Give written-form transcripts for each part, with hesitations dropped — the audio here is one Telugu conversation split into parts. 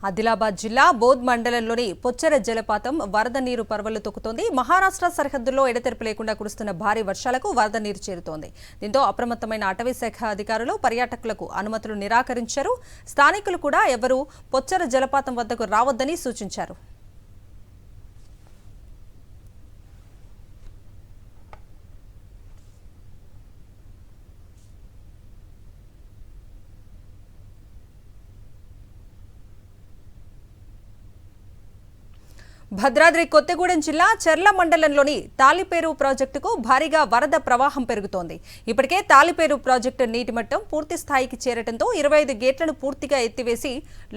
ఆదిలాబాద్ జిల్లా బోధ్ మండలంలోని పొచ్చెర జలపాతం వరద నీరు పర్వలు తొక్కుతోంది. మహారాష్ట్ర సరిహద్దుల్లో ఎడతెరిపి లేకుండా కురుస్తున్న భారీ వర్షాలకు వరద నీరు చేరుతోంది. దీంతో అప్రమత్తమైన అటవీ శాఖ అధికారులు పర్యాటకులకు అనుమతులు నిరాకరించారు. స్థానికులు కూడా ఎవరూ పొచ్చెర జలపాతం వద్దకు రావద్దని సూచించారు. భద్రాద్రి కొత్తగూడెం జిల్లా చెర్ల మండలంలోని తాలిపేరు ప్రాజెక్టుకు భారీగా వరద ప్రవాహం పెరుగుతోంది. ఇప్పటికే తాలిపేరు ప్రాజెక్టు నీటి మట్టం పూర్తి స్థాయికి చేరడంతో 25 గేట్లను పూర్తిగా ఎత్తివేసి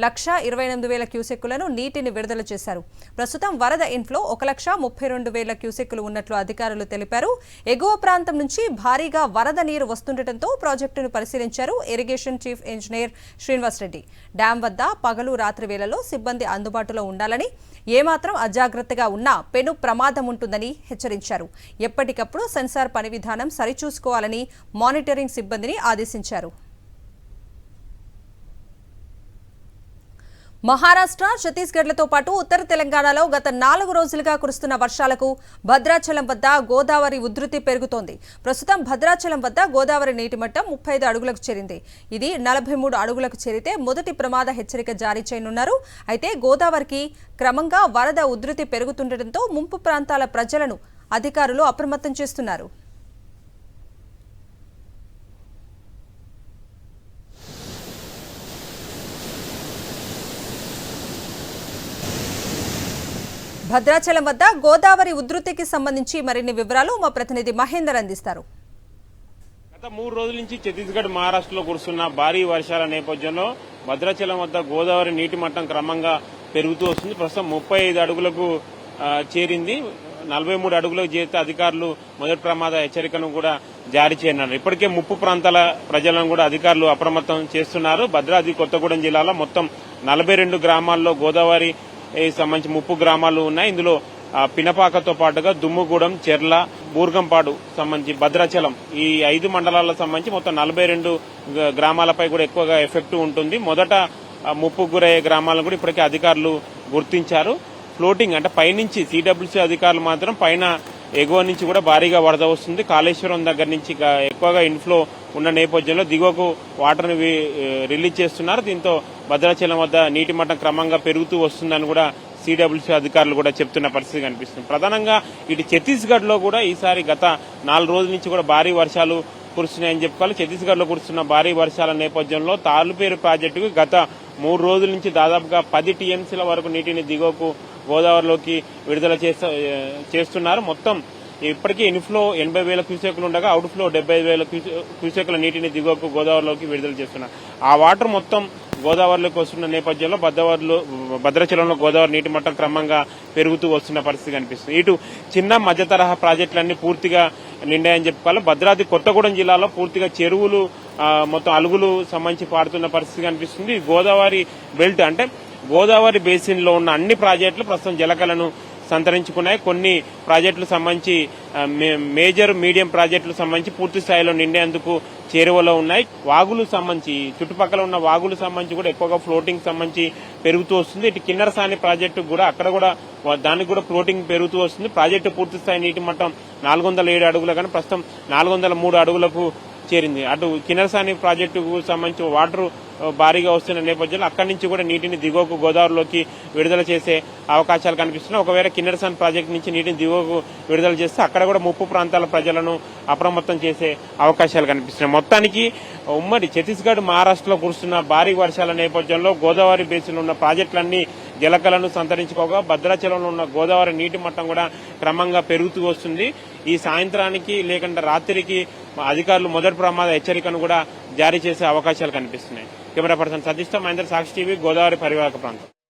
1,28,000 క్యూసెక్కులను నీటిని విడుదల చేశారు. ప్రస్తుతం వరద ఇన్ఫ్లో 1,32,000 క్యూసెక్కులు ఉన్నట్లు అధికారులు తెలిపారు. ఎగువ ప్రాంతం నుంచి భారీగా వరద నీరు వస్తుండటంతో ప్రాజెక్టును పరిశీలించారు irrigation chief engineer Srinivas Reddy. Dam వద్ద పగలు రాత్రి వేళల్లో సిబ్బంది అందుబాటులో ఉండాలని, ఏమాత్రం అజాగ్రత్తగా ఉన్నా పెను ప్రమాదం ఉంటుందని హెచ్చరించారు. ఎప్పటికప్పుడు సెన్సార్ పని విధానం సరిచూసుకోవాలని మానిటరింగ్ సిబ్బందిని ఆదేశించారు. మహారాష్ట్ర, ఛత్తీస్గఢ్లతో పాటు ఉత్తర తెలంగాణలో గత 4 రోజులుగా కురుస్తున్న వర్షాలకు భద్రాచలం వద్ద గోదావరి ఉధృతి పెరుగుతోంది. ప్రస్తుతం భద్రాచలం వద్ద గోదావరి నీటి మట్టం 35 అడుగులకు చేరింది. ఇది 43 అడుగులకు చేరితే మొదటి ప్రమాద హెచ్చరిక జారీ చేయనున్నారు. అయితే గోదావరికి క్రమంగా వరద ఉధృతి పెరుగుతుండటంతో ముంపు ప్రాంతాల ప్రజలను అధికారులు అప్రమత్తం చేస్తున్నారు. భద్రాచలం వద్ద గోదావరి ఉధృతికి సంబంధించి మరిన్ని వివరాలు మా ప్రతినిధి మహేందర్ అందిస్తారు. గత 3 రోజుల నుంచి ఛత్తీస్గఢ్, మహారాష్ట్రలో కురుస్తున్న భారీ వర్షాల నేపథ్యంలో భద్రాచలం వద్ద గోదావరి నీటి మట్టం క్రమంగా పెరుగుతూ వస్తుంది. ప్రస్తుతం 35 అడుగులకు చేరింది. 43 అడుగులకు చేరితే అధికారులు మొదటి ప్రమాద హెచ్చరికను కూడా జారీ చేయనున్నారు. ఇప్పటికే ముప్పు ప్రాంతాల ప్రజలను కూడా అధికారులు అప్రమత్తం చేస్తున్నారు. భద్రాద్రి కొత్తగూడెం జిల్లాలో మొత్తం 42 గ్రామాల్లో గోదావరి సంబంధించి ముప్పు గ్రామాలు ఉన్నాయి. ఇందులో పినపాకతో పాటుగా దుమ్ముగూడెం, చెర్ల, బూర్గంపాడు సంబంధించి భద్రాచలం ఈ 5 మండలాలకు సంబంధించి మొత్తం 42 గ్రామాలపై కూడా ఎక్కువగా ఎఫెక్ట్ ఉంటుంది. మొదట ముప్పు గురయ్యే గ్రామాలను కూడా ఇప్పటికే అధికారులు గుర్తించారు. ఫ్లోటింగ్ అంటే పైనుంచి సిడబ్ల్యూసీ అధికారులు మాత్రం పైన ఎగువ నుంచి కూడా భారీగా వరద వస్తుంది. కాళేశ్వరం దగ్గర నుంచి ఎక్కువగా ఇన్ఫ్లో ఉన్న నేపథ్యంలో దిగువకు వాటర్ను రిలీజ్ చేస్తున్నారు. దీంతో భద్రాచలం వద్ద నీటి మట్టం క్రమంగా పెరుగుతూ వస్తుందని కూడా సిడబ్ల్యూసీ అధికారులు కూడా చెప్తున్న పరిస్థితి కనిపిస్తుంది. ప్రధానంగా ఇటు ఛత్తీస్గఢ్ లో కూడా ఈసారి గత 4 రోజుల నుంచి కూడా భారీ వర్షాలు కురుస్తున్నాయని చెప్పుకోవాలి. ఛత్తీస్గఢ్ లో కురుస్తున్న భారీ వర్షాల నేపథ్యంలో తాలుపేరు ప్రాజెక్టుకు గత 3 రోజుల నుంచి దాదాపుగా 10 టీఎంసీల వరకు నీటిని దిగువకు గోదావరిలోకి విడుదల చేస్తున్నారు. మొత్తం ఇప్పటికీ ఇన్ఫ్లో 80,000 క్యూసెక్లు ఉండగా అవుట్ ఫ్లో 75,000 క్యూసెక్ల నీటిని దిగువకు గోదావరిలోకి విడుదల చేస్తున్నారు. ఆ వాటర్ మొత్తం గోదావరిలోకి వస్తున్న నేపథ్యంలో భద్రాచలంలో గోదావరి నీటి మట్టం క్రమంగా పెరుగుతూ వస్తున్న పరిస్థితి కనిపిస్తుంది. ఇటు చిన్న మధ్య తరహా ప్రాజెక్టులన్నీ పూర్తిగా నిండాయని చెప్పుకోవాలి. భద్రాద్రి కొత్తగూడెం జిల్లాలో పూర్తిగా చెరువులు మొత్తం అలుగులు సంబంధించి పారుతున్న పరిస్థితి కనిపిస్తుంది. గోదావరి బెల్ట్ అంటే గోదావరి బేసిన్ లో ఉన్న అన్ని ప్రాజెక్టులు ప్రస్తుతం జలకలను సంతరించుకున్నాయి. కొన్ని ప్రాజెక్టులు సంబంధించి మేజర్, మీడియం ప్రాజెక్టులు సంబంధించి పూర్తి స్థాయిలో నిండేందుకు చేరువలో ఉన్నాయి. వాగులు సంబంధించి చుట్టుపక్కల ఉన్న వాగులు సంబంధించి కూడా ఎక్కువగా ఫ్లోటింగ్ సంబంధించి పెరుగుతూ వస్తుంది. ఇటు కిన్నెరసాని ప్రాజెక్టు కూడా అక్కడ కూడా దానికి కూడా ఫ్లోటింగ్ పెరుగుతూ వస్తుంది. ప్రాజెక్టు పూర్తి స్థాయి నీటి మట్టం 407 అడుగులు కానీ ప్రస్తుతం 403 అడుగులకు చేరింది. అటు కిన్నెరసాని ప్రాజెక్టుకు సంబంధించి వాటర్ భారీగా వస్తున్న నేపథ్యంలో అక్కడి నుంచి కూడా నీటిని దిగువకు గోదావరిలోకి విడుదల చేసే అవకాశాలు కనిపిస్తున్నాయి. ఒకవేళ కిన్నెరసాని ప్రాజెక్టు నుంచి నీటిని దిగువకు విడుదల చేస్తే అక్కడ కూడా ముప్పు ప్రాంతాల ప్రజలను అప్రమత్తం చేసే అవకాశాలు కనిపిస్తున్నాయి. మొత్తానికి ఉమ్మడి ఛత్తీస్గఢ్, మహారాష్ట్రలో కురుస్తున్న భారీ వర్షాల నేపథ్యంలో గోదావరి బేసిన్లో ఉన్న ప్రాజెక్టులన్నీ జలకలను సంతరించుకోగా భద్రాచలంలో ఉన్న గోదావరి నీటి మట్టం కూడా క్రమంగా పెరుగుతూ వస్తుంది. ఈ సాయంత్రానికి లేకుంటే రాత్రికి అధికారులు మొదటి ప్రమాద హెచ్చరికను కూడా జారీ చేసే అవకాశాలు కనిపిస్తున్నాయి. కెమెరా పర్సన్ సతీష్తో మహేందర్, సాక్షి టీవీ, గోదావరి పరివాహక ప్రాంతం.